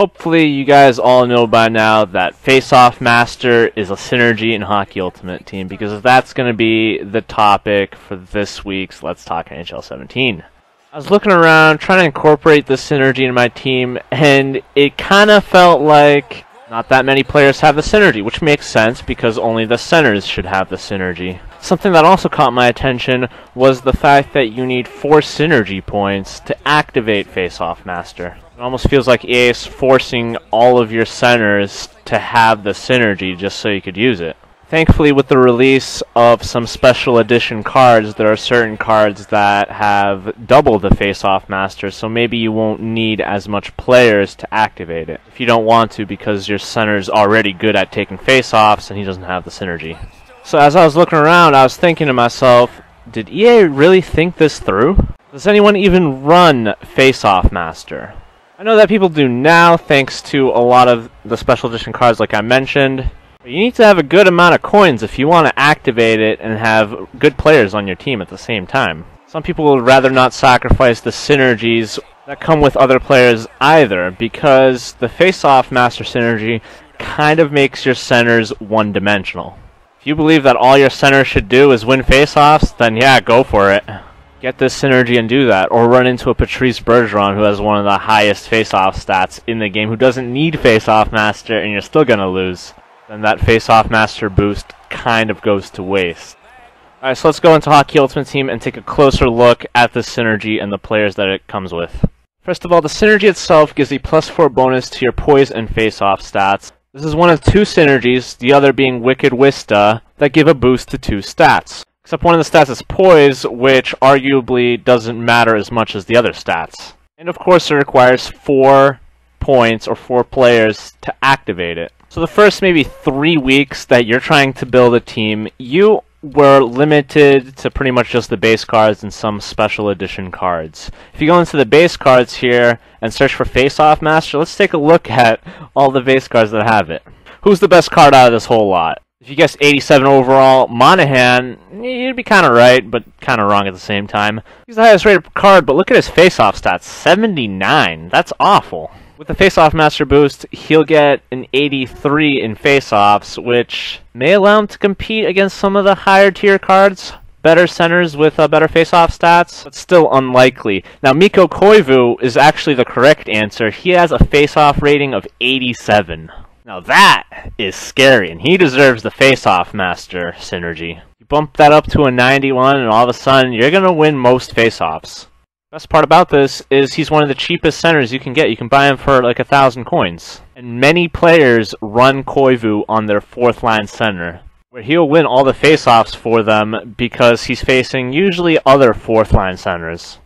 Hopefully you guys all know by now that Faceoff Master is a synergy in Hockey Ultimate Team, because that's going to be the topic for this week's Let's Talk NHL 17. I was looking around trying to incorporate this synergy in my team, and it kind of felt like not that many players have the synergy, which makes sense because only the centers should have the synergy. Something that also caught my attention was the fact that you need 4 synergy points to activate Faceoff Master. It almost feels like EA is forcing all of your centers to have the synergy just so you could use it. Thankfully, with the release of some special edition cards, there are certain cards that have double the Faceoff Master, so maybe you won't need as much players to activate it. If you don't want to, because your center's already good at taking faceoffs and he doesn't have the synergy. So as I was looking around, I was thinking to myself, did EA really think this through? Does anyone even run Faceoff Master? I know that people do now, thanks to a lot of the special edition cards like I mentioned. But you need to have a good amount of coins if you want to activate it and have good players on your team at the same time. Some people would rather not sacrifice the synergies that come with other players either, because the Faceoff Master Synergy kind of makes your centers one-dimensional. If you believe that all your centers should do is win faceoffs, then yeah, go for it. Get this synergy and do that, or run into a Patrice Bergeron who has one of the highest faceoff stats in the game, who doesn't need Faceoff Master, and you're still gonna lose. Then that Faceoff Master boost kind of goes to waste. Alright, so let's go into Hockey Ultimate Team and take a closer look at the synergy and the players that it comes with. First of all, the synergy itself gives a +4 bonus to your poise and faceoff stats. This is one of 2 synergies, the other being Wicked Wista, that give a boost to 2 stats. Except one of the stats is Poise, which arguably doesn't matter as much as the other stats. And of course it requires 4 points or 4 players to activate it. So the first maybe 3 weeks that you're trying to build a team, you were limited to pretty much just the base cards and some special edition cards. If you go into the base cards here and search for Faceoff Master, let's take a look at all the base cards that have it. Who's the best card out of this whole lot? If you guessed 87 overall, Monahan, you'd be kind of right, but kind of wrong at the same time. He's the highest rated card, but look at his faceoff stats, 79. That's awful. With the Faceoff Master boost, he'll get an 83 in faceoffs, which may allow him to compete against some of the higher tier cards, better centers with better faceoff stats, but still unlikely. Now, Mikko Koivu is actually the correct answer. He has a faceoff rating of 87. Now that is scary, and he deserves the Faceoff Master synergy. You bump that up to a 91, and all of a sudden, you're going to win most faceoffs. Best part about this is he's one of the cheapest centers you can get. You can buy him for like 1,000 coins. And many players run Koivu on their 4th line center, where he'll win all the faceoffs for them because he's facing usually other 4th line centers.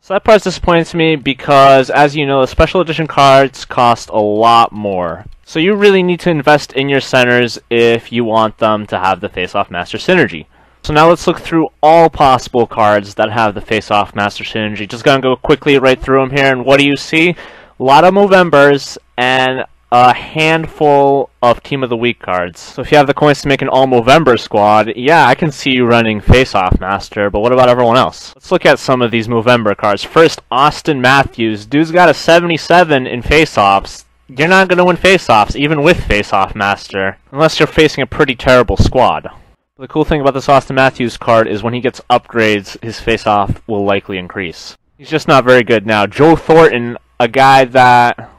So that part's disappointing to me because, as you know, the special edition cards cost a lot more. So you really need to invest in your centers if you want them to have the Faceoff Master Synergy. So now let's look through all possible cards that have the Faceoff Master Synergy. Just gonna go quickly right through them here, and what do you see? A lot of Movembers and a handful of Team of the Week cards. So if you have the coins to make an all-Movember squad, yeah, I can see you running Faceoff Master, but what about everyone else? Let's look at some of these Movember cards. First, Austin Matthews. Dude's got a 77 in faceoffs. You're not going to win faceoffs, even with Faceoff Master, unless you're facing a pretty terrible squad. The cool thing about this Austin Matthews card is when he gets upgrades, his faceoff will likely increase. He's just not very good now. Joe Thornton, a guy that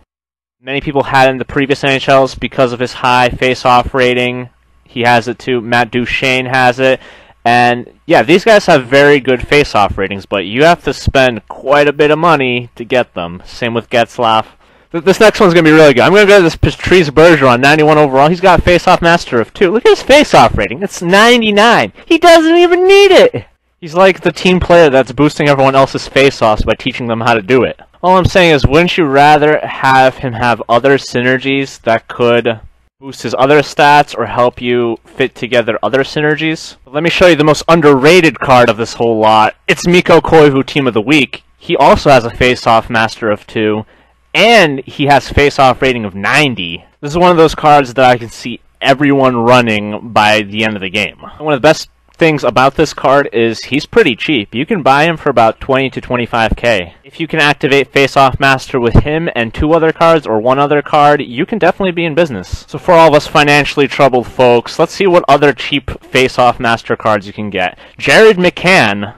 many people had in the previous NHLs because of his high faceoff rating. He has it too. Matt Duchene has it. And yeah, these guys have very good faceoff ratings, but you have to spend quite a bit of money to get them. Same with Getzlaf. This next one's going to be really good. I'm going to go to this Patrice Bergeron, 91 overall. He's got Faceoff Master of 2. Look at his faceoff rating. It's 99. He doesn't even need it. He's like the team player that's boosting everyone else's faceoffs by teaching them how to do it. All I'm saying is, wouldn't you rather have him have other synergies that could boost his other stats or help you fit together other synergies? Let me show you the most underrated card of this whole lot. It's Mikko Koivu, Team of the Week. He also has a Faceoff Master of 2. And he has face-off rating of 90. This is one of those cards that I can see everyone running by the end of the game. One of the best things about this card is he's pretty cheap. You can buy him for about 20 to 25k. If you can activate Faceoff Master with him and 2 other cards or 1 other card, you can definitely be in business. So for all of us financially troubled folks, let's see what other cheap Faceoff Master cards you can get. Jared McCann,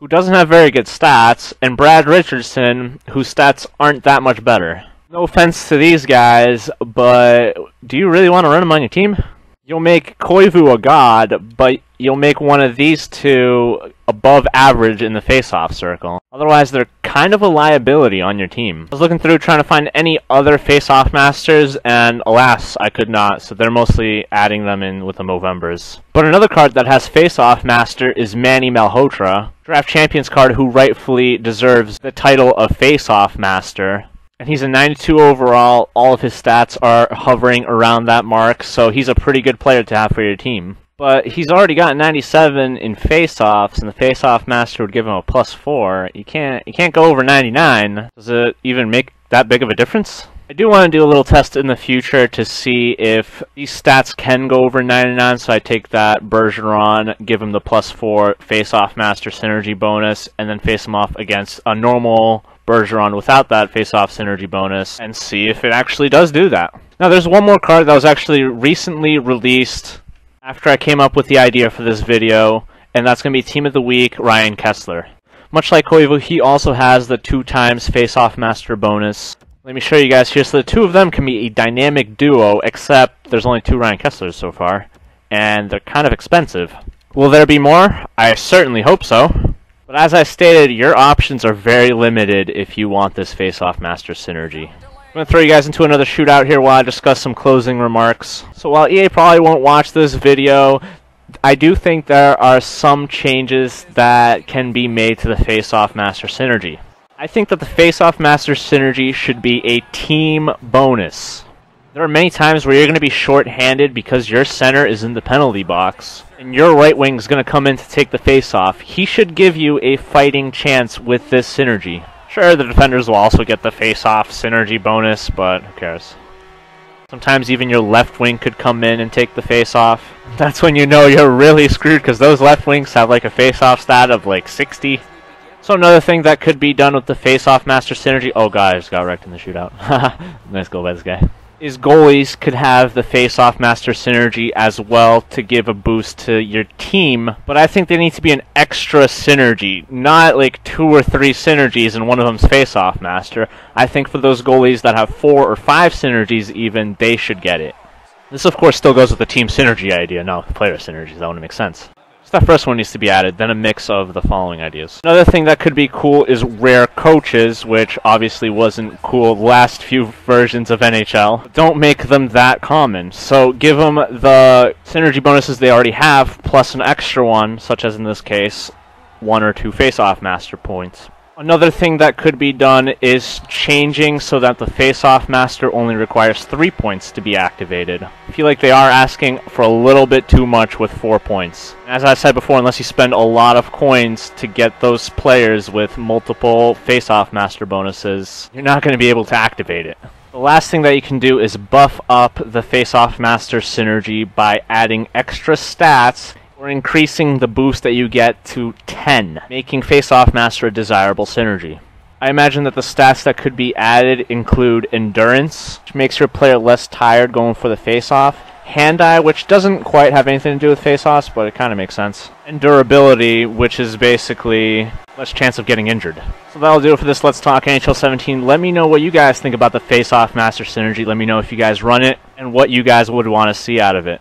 who doesn't have very good stats, and Brad Richardson, whose stats aren't that much better. No offense to these guys, but do you really want to run them on your team? You'll make Koivu a god, but you'll make one of these two above average in the face-off circle. Otherwise, they're kind of a liability on your team. I was looking through trying to find any other face-off masters, and alas, I could not, so they're mostly adding them in with the Movembers. But another card that has face-off master is Manny Malhotra, Draft Champions card who rightfully deserves the title of face-off master. And he's a 92 overall. All of his stats are hovering around that mark, so he's a pretty good player to have for your team. But he's already got 97 in face-offs, and the face-off master would give him a +4. You can't go over 99. Does it even make that big of a difference? I do want to do a little test in the future to see if these stats can go over 99, so I take that Bergeron, give him the +4 face-off master synergy bonus, and then face him off against a normal Bergeron without that face-off synergy bonus, and see if it actually does do that. Now there's one more card that was actually recently released after I came up with the idea for this video, and that's going to be Team of the Week, Ryan Kessler. Much like Koivu, he also has the 2 times face-off master bonus. Let me show you guys here. So the 2 of them can be a dynamic duo, except there's only 2 Ryan Kesslers so far, and they're kind of expensive. Will there be more? I certainly hope so. But as I stated, your options are very limited if you want this Faceoff Master Synergy. I'm going to throw you guys into another shootout here while I discuss some closing remarks. So while EA probably won't watch this video, I do think there are some changes that can be made to the Faceoff Master Synergy. I think that the Faceoff Master Synergy should be a team bonus. There are many times where you're going to be short-handed because your center is in the penalty box, and your right wing is going to come in to take the face-off. He should give you a fighting chance with this synergy. Sure, the defenders will also get the face-off synergy bonus, but who cares? Sometimes even your left wing could come in and take the face-off. That's when you know you're really screwed, because those left wings have like a face-off stat of like 60. So another thing that could be done with the Faceoff Master Synergy... Oh god, I just got wrecked in the shootout. Nice goal by this guy. Is goalies could have the Faceoff Master Synergy as well to give a boost to your team, but I think they need to be an extra synergy, not like 2 or 3 synergies and one of them's Faceoff Master. I think for those goalies that have 4 or 5 synergies even, they should get it. This of course still goes with the team synergy idea, no, player synergies, that wouldn't make sense. So that first one needs to be added, then a mix of the following ideas. Another thing that could be cool is rare coaches, which obviously wasn't cool the last few versions of NHL. Don't make them that common, so give them the synergy bonuses they already have, plus an extra one, such as in this case, 1 or 2 face-off master points. Another thing that could be done is changing so that the Faceoff Master only requires 3 points to be activated. I feel like they are asking for a little bit too much with 4 points. As I said before, unless you spend a lot of coins to get those players with multiple Faceoff Master bonuses, you're not going to be able to activate it. The last thing that you can do is buff up the Faceoff Master Synergy by adding extra stats or increasing the boost that you get to 10, making Faceoff Master a desirable synergy. I imagine that the stats that could be added include Endurance, which makes your player less tired going for the face-off, Hand-Eye, which doesn't quite have anything to do with face-offs, but it kind of makes sense, and Durability, which is basically less chance of getting injured. So that'll do it for this Let's Talk NHL 17. Let me know what you guys think about the Faceoff Master Synergy. Let me know if you guys run it, and what you guys would want to see out of it.